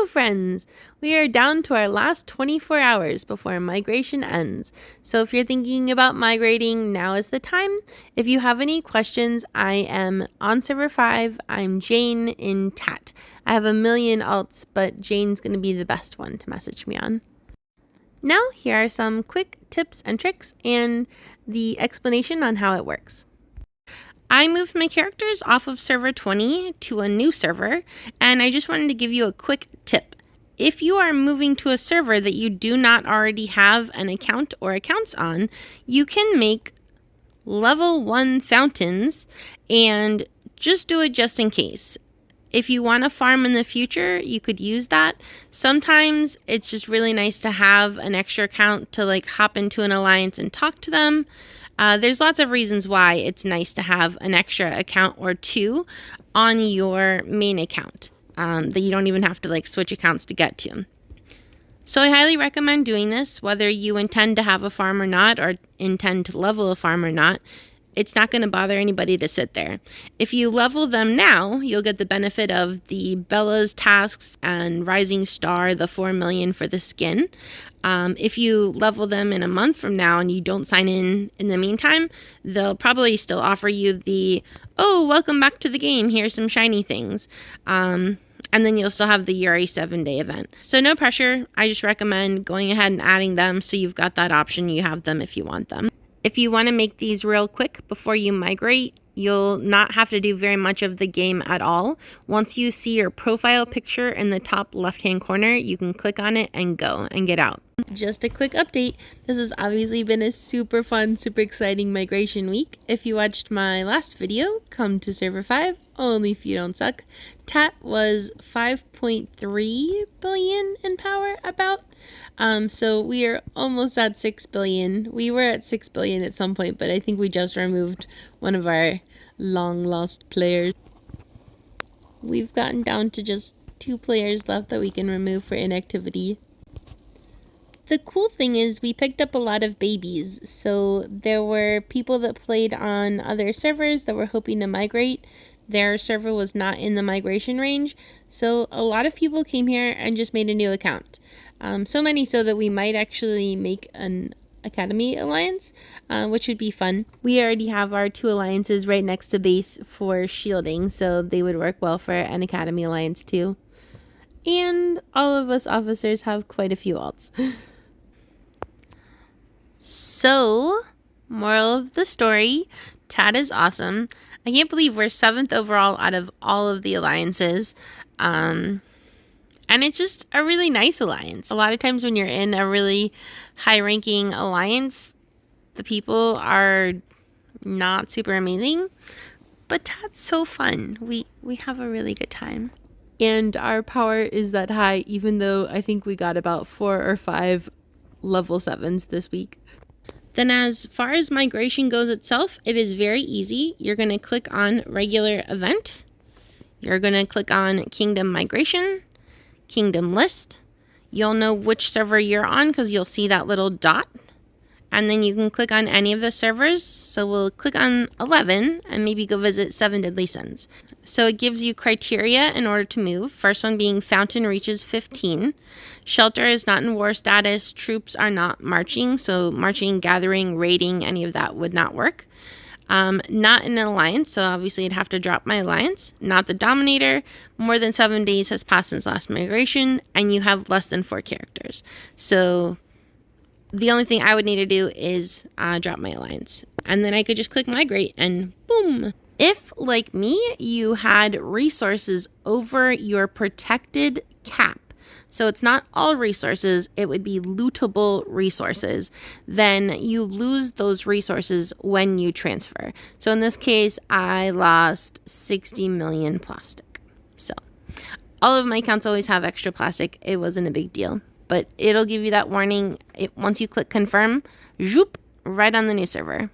friends! We are down to our last 24 hours before migration ends. So if you're thinking about migrating, now is the time. If you have any questions, I am on server 5. I'm Jane in TAT. I have a million alts, but Jane's going to be the best one to message me on. Now, here are some quick tips and tricks and the explanation on how it works. I moved my characters off of server 20 to a new server, and I just wanted to give you a quick tip. If you are moving to a server that you do not already have an account or accounts on, you can make level 1 fountains and just do it just in case. If you want to farm in the future, you could use that. Sometimes it's just really nice to have an extra account to like hop into an alliance and talk to them. There's lots of reasons why it's nice to have an extra account or two on your main account that you don't even have to like switch accounts to get to. So I highly recommend doing this, whether you intend to have a farm or not, or intend to level a farm or not. It's not going to bother anybody to sit there. If you level them now, you'll get the benefit of the Bella's tasks and Rising Star, the 4 million for the skin. If you level them in a month from now and you don't sign in the meantime, they'll probably still offer you the, oh, welcome back to the game, here's some shiny things. And then you'll still have the Yuri 7-day event. So no pressure. I just recommend going ahead and adding them so you've got that option. You have them if you want them. If you want to make these real quick before you migrate, you'll not have to do very much of the game at all. Once you see your profile picture in the top left-hand corner, you can click on it and go and get out. Just a quick update. This has obviously been a super fun, super exciting migration week. If you watched my last video, come to server 5, only if you don't suck. TAT was 5.3 billion in power about. So we are almost at 6 billion. We were at 6 billion at some point, but I think we just removed one of our long lost players. We've gotten down to just 2 players left that we can remove for inactivity. The cool thing is we picked up a lot of babies. So there were people that played on other servers that were hoping to migrate. Their server was not in the migration range. So a lot of people came here and just made a new account. So many so that we might actually make an Academy alliance, which would be fun. We already have our 2 alliances right next to base for shielding, so they would work well for an Academy alliance too. And all of us officers have quite a few alts. So, moral of the story, TAT is awesome. I can't believe we're 7th overall out of all of the alliances. And it's just a really nice alliance. A lot of times when you're in a really high-ranking alliance, the people are not super amazing. But TAT's so fun. We have a really good time. And our power is that high, even though I think we got about 4 or 5 level 7s this week. Then as far as migration goes itself, it is very easy. You're going to click on regular event. You're going to click on kingdom migration. Kingdom list. You'll know which server you're on because you'll see that little dot, and then you can click on any of the servers. So we'll click on 11 and maybe go visit 7 Deadly Sins. So it gives you criteria in order to move. First one being fountain reaches 15. Shelter is not in war status. Troops are not marching, so marching, gathering, raiding, any of that would not work. Not in an alliance, so obviously I'd have to drop my alliance. Not the Dominator. More than 7 days has passed since last migration, and you have less than 4 characters. So the only thing I would need to do is drop my alliance. And then I could just click migrate and boom. If, like me, you had resources over your protected cap, so it's not all resources, it would be lootable resources, then you lose those resources when you transfer. So in this case, I lost 60 million plastic. So all of my accounts always have extra plastic. It wasn't a big deal, but it'll give you that warning once you click confirm, zoop, right on the new server.